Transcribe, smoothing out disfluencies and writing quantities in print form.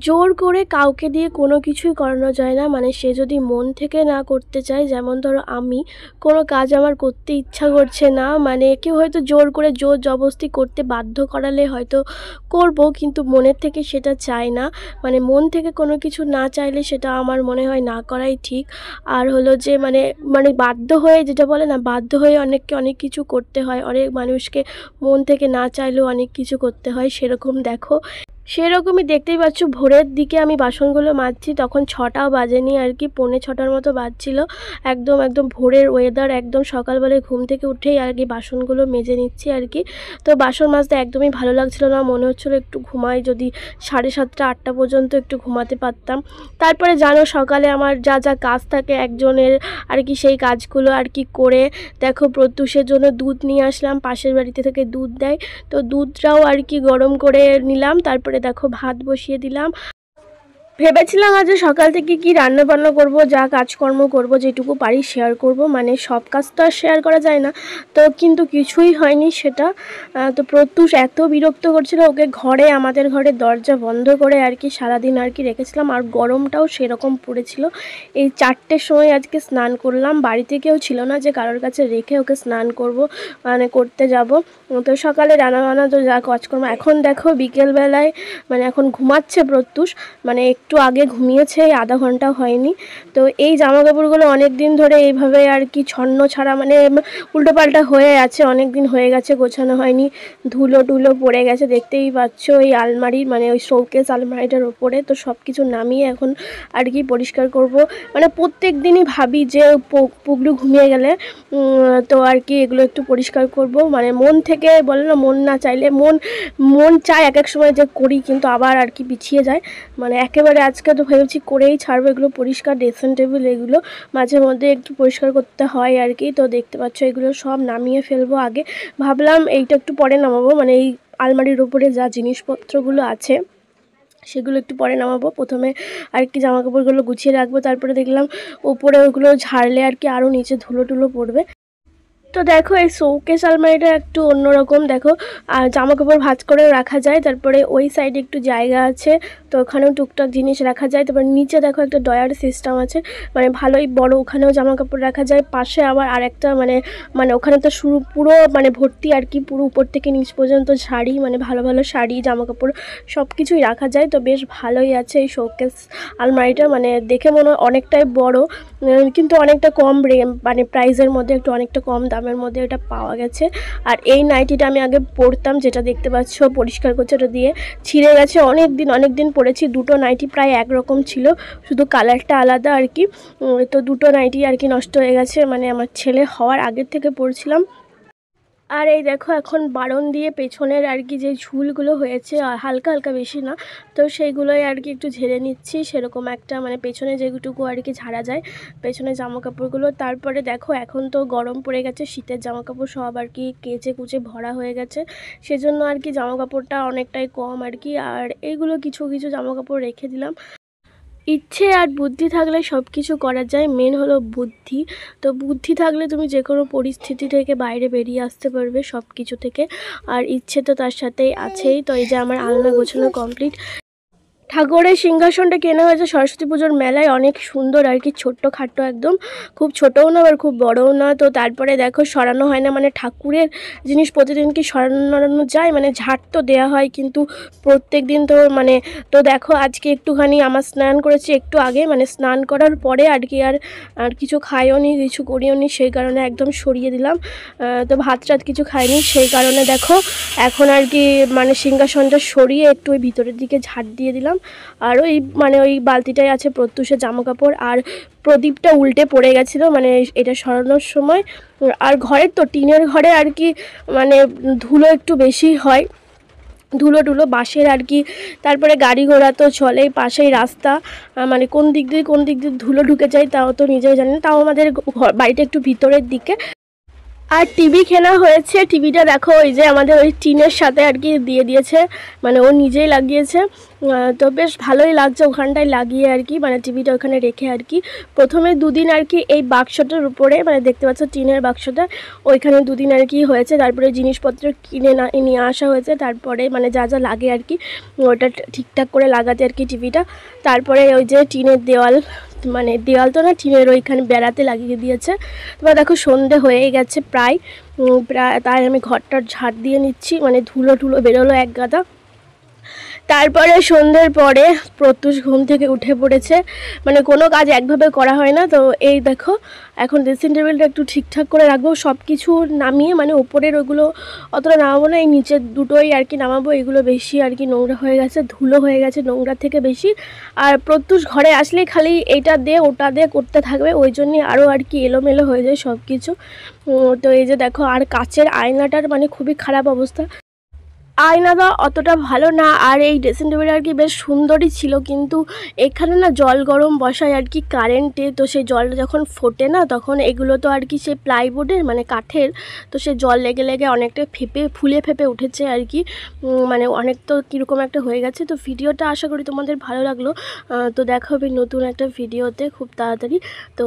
জোর করে কাউকে দিয়ে কোনো কিছুই করানো যায় না। মানে সে যদি মন থেকে না করতে চায়, যেমন ধরো আমি কোনো কাজ আমার করতে ইচ্ছা করছে না, মানে কেউ হয়তো জোর করে জোর জবরদস্তি করতে বাধ্য করালে হয়তো করব, কিন্তু মনের থেকে সেটা চাই না। মানে মন থেকে কোনো কিছু না চাইলে সেটা আমার মনে হয় না করাই ঠিক। আর হলো যে মানে মানে বাধ্য হয়ে, যেটা বলে না, বাধ্য হয়ে অনেককে অনেক কিছু করতে হয়, অনেক মানুষকে মন থেকে না চাইলেও অনেক কিছু করতে হয়। সেরকম দেখো, সেরকমই দেখতেই পাচ্ছ, ভোরের দিকে আমি বাসনগুলো মাজছি, তখন 6টাও বাজেনি আর কি, 6:45 মতো বাজছিল। একদম একদম ভোরের ওয়েদার, একদম সকালবেলায় ঘুম থেকে উঠেই আর কি বাসনগুলো মেজে নিচ্ছি আর কি। তো বাসন মাজতে একদমই ভালো লাগছিল না, মনে হচ্ছিলো একটু ঘুমাই, যদি 7:30 8টা পর্যন্ত একটু ঘুমাতে পারতাম। তারপরে জানো, সকালে আমার যা যা কাজ থাকে একজনের আর কি, সেই কাজগুলো আর কি করে দেখো প্রত্যুষের জন্য দুধ নিয়ে আসলাম, পাশের বাড়িতে থেকে দুধ দেয়, তো দুধটাও আর কি গরম করে নিলাম। তারপরে দেখো ভাত বসিয়ে দিলাম। ভেবেছিলাম আজ সকাল থেকে কি রান্না বান্না করব, যা কাজকর্ম করব, যেটুকু পারি শেয়ার করব, মানে সব কাজ তো আর শেয়ার করা যায় না। তো কিন্তু কিছুই হয়নি সেটা। তো প্রত্যুষ এত বিরক্ত করছিল, ওকে ঘরে, আমাদের ঘরে দরজা বন্ধ করে আর কি সারাদিন আর কি রেখেছিলাম। আর গরমটাও সেরকম পড়েছিল। এই 4টের সময় আজকে স্নান করলাম, বাড়িতে কেউ ছিল না যে কারোর কাছে রেখে ওকে স্নান করব, মানে করতে যাব। তো সকালে রান্নাবান্না তো যা কাজকর্ম, এখন দেখো বিকেলবেলায় মানে এখন ঘুমাচ্ছে প্রত্যুষ, মানে একটু আগে ঘুমিয়েছে, এই আধা ঘন্টা হয়নি। তো এই জামা কাপড়গুলো অনেক দিন ধরে এইভাবে আর কি ছন্ন ছাড়া, মানে উল্টোপাল্টা হয়ে আছে, অনেক দিন হয়ে গেছে গোছানো হয়নি, ধুলো টুলো পড়ে গেছে, দেখতেই পাচ্ছ এই আলমারির, মানে ওই শোকেস আলমারিটার ওপরে। তো সব কিছু নামিয়ে এখন আর কি পরিষ্কার করব। মানে প্রত্যেক দিনই ভাবি যে পুগলু ঘুমিয়ে গেলে তো আর কি এগুলো একটু পরিষ্কার করব, মানে মন থেকে বলে না, মন না চাইলে মন চায় এক এক সময় যে করি, কিন্তু আবার আর কি পিছিয়ে যায়। মানে একেবারে আজকে তো ভেবেছি করেই ছাড়বো এগুলো পরিষ্কার, ড্রেসিং টেবিল এগুলো মাঝে মধ্যে একটু পরিষ্কার করতে হয় আর কি। তো দেখতে পাচ্ছ এগুলো সব নামিয়ে ফেলবো আগে, ভাবলাম এইটা একটু পরে নামাবো, মানে এই আলমারির উপরে যা জিনিসপত্রগুলো আছে সেগুলো একটু পরে নামাবো, প্রথমে আর কি জামা কাপড়গুলো গুছিয়ে রাখবো, তারপরে দেখলাম ওপরে ওগুলো ঝাড়লে আর কি আরও নিচে ধুলো টুলো পড়বে। তো দেখো এই শোকেস আলমারিটা একটু অন্যরকম, দেখো আর জামা কাপড় ভাঁজ করে রাখা যায়, তারপরে ওই সাইডে একটু জায়গা আছে, তো ওখানেও টুকটাক জিনিস রাখা যায়। তারপর নিচে দেখো একটা ডয়ার সিস্টেম আছে, মানে ভালোই বড়, ওখানেও জামা কাপড় রাখা যায়। পাশে আবার আরেকটা মানে মানে ওখানে তো শুরু পুরো মানে ভর্তি আর কি, পুরো উপর থেকে নিচ পর্যন্ত শাড়ি, মানে ভালো ভালো শাড়ি জামা কাপড় সব কিছুই রাখা যায়। তো বেশ ভালোই আছে এই শোকেস আলমারিটা, মানে দেখে মনে হয় অনেকটাই বড়, কিন্তু অনেকটা কম মানে প্রাইসের মধ্যে, একটু অনেকটা কম দামের মধ্যে এটা পাওয়া গেছে। আর এই নাইটিটা আমি আগে পরতাম, যেটা দেখতে পাচ্ছ পরিষ্কার করছে, ওটা দিয়ে ছিঁড়ে গেছে, অনেক দিন পরেছি। দুটো নাইটি প্রায় একরকম ছিল, শুধু কালারটা আলাদা আর কি। তো দুটো নাইটি আর কি নষ্ট হয়ে গেছে, মানে আমার ছেলে হওয়ার আগের থেকে পরছিলাম। আর এই দেখো এখন বারণ দিয়ে পেছনের আর কি যে ঝুলগুলো হয়েছে, হালকা হালকা, বেশি না, তো সেইগুলোই আর কি একটু ঝেড়ে নিচ্ছি, সেরকম একটা মানে পেছনে যেটুকু আর কি ঝাড়া যায় পেছনে জামা কাপড়গুলো। তারপরে দেখো এখন তো গরম পড়ে গেছে, শীতের জামা কাপড় সব আর কি কেচে কুচে ভরা হয়ে গেছে, সেজন্য আর কি জামা কাপড়টা অনেকটাই কম আর কি। আর এইগুলো কিছু কিছু জামা কাপড় রেখে দিলাম। ইচ্ছে আর বুদ্ধি থাকলে সব কিছু করা যায়, মেন হলো বুদ্ধি। তো বুদ্ধি থাকলে তুমি যে কোনো পরিস্থিতি থেকে বাইরে বেরিয়ে আসতে পারবে, সব কিছু থেকে। আর ইচ্ছে তো তার সাথেই আছেই। তো এই যে আমার আলনা গোছানো কমপ্লিট। ঠাকুরের সিংহাসনটা কেনা হয়েছে সরস্বতী পুজোর মেলায়, অনেক সুন্দর আর কি, ছোট্ট খাট্টো একদম, খুব ছোটও না আবার খুব বড়ও না। তো তারপরে দেখো সরানো হয় না, মানে ঠাকুরের জিনিস প্রতিদিন কি সরানো যায়, মানে ঝাড় তো দেওয়া হয় কিন্তু প্রত্যেক দিন তো মানে। তো দেখো আজকে একটুখানি আমার স্নান করেছি একটু আগে, মানে স্নান করার পরে আর কি আর কিছু খাইও নি, কিছু করিও নি, সেই কারণে একদম সরিয়ে দিলাম। তো ভাত টাত কিছু খাইনি, সেই কারণে দেখো এখন আর কি মানে সিংহাসনটা সরিয়ে একটু ওই ভিতরের দিকে ঝাড় দিয়ে দিলাম। আর ওই মানে ওই বালতিটায় আছে প্রত্যুষের জামা কাপড়, আর প্রদীপটা উল্টে পড়ে গেছিলো মানে এটা সরানোর সময়। আর ঘরের তো টিনের ঘরে আর কি মানে ধুলো একটু বেশি হয়, ধুলো টুলো বাঁশের আর কি। তারপরে গাড়ি ঘোড়া তো চলেই, পাশেই রাস্তা, মানে কোন দিক দিয়ে ধুলো ঢুকে যায় তাও তো নিজেও জানি না। তাও আমাদের বাড়িটা একটু ভিতরের দিকে, আর টিভি কেনা হয়েছে, টিভিটা দেখো ওই যে আমাদের ওই টিনের সাথে আর কি দিয়ে দিয়েছে, মানে ও নিজেই লাগিয়েছে। তো বেশ ভালোই লাগছে ওখানটায় লাগিয়ে আর কি, মানে টিভিটা ওখানে রেখে আর কি। প্রথমে দুদিন আর কি এই বাক্সটার উপরে, মানে দেখতে পাচ্ছ টিনের বাক্সটা, ওইখানে দুদিন আর কি হয়েছে। তারপরে জিনিসপত্র কিনে নিয়ে আসা হয়েছে, তারপরে মানে যা যা লাগে আর কি ওটা ঠিকঠাক করে লাগাতে আর কি টিভিটা। তারপরে ওই যে টিনের দেওয়াল, মানে দেওয়াল তো না, টিনের ওইখানে বেড়াতে লাগিয়ে দিয়েছে। তোমরা দেখো সন্ধে হয়ে গেছে প্রায়, তাই আমি ঘরটার ঝাড় দিয়ে নিচ্ছি, মানে ধুলো টুলো বেরোলো এক গাদা। তারপরে সন্ধ্যের পরে প্রত্যুষ ঘুম থেকে উঠে পড়েছে, মানে কোনো কাজ একভাবে করা হয় না। তো এই দেখো এখন ড্রেসিং টেবিলটা একটু ঠিকঠাক করে রাখবো, সব কিছু নামিয়ে, মানে উপরের ওগুলো অতটা নামাবো না, এই নিচের দুটোই আর কি নামাবো। এগুলো বেশি আর কি নোংরা হয়ে গেছে, ধুলো হয়ে গেছে নোংরা থেকে বেশি। আর প্রত্যুষ ঘরে আসলেই খালি এইটা দে ওটা দে করতে থাকবে, ওই জন্যই আরও আর কি এলোমেলো হয়ে যায় সব কিছু। তো এই যে দেখো, আর কাচের আয়নাটার মানে খুবই খারাপ অবস্থা, আয়নাটা অতটা ভালো না। আর এই ড্রেসিং টেবিল আর কি বেশ সুন্দরই ছিল, কিন্তু এখানে না জল গরম বসায় আর কি কারেন্টে, তো সেই জলটা যখন ফোটে না, তখন এগুলো তো আর কি সেই প্লাইবোর্ডের মানে কাঠের, তো সে জল লেগে লেগে অনেকটা ফুলে ফেপে উঠেছে আর কি। মানে অনেক তো কীরকম একটা হয়ে গেছে। তো ভিডিওটা আশা করি তোমাদের ভালো লাগলো। তো দেখা হবে নতুন একটা ভিডিওতে খুব তাড়াতাড়ি। তো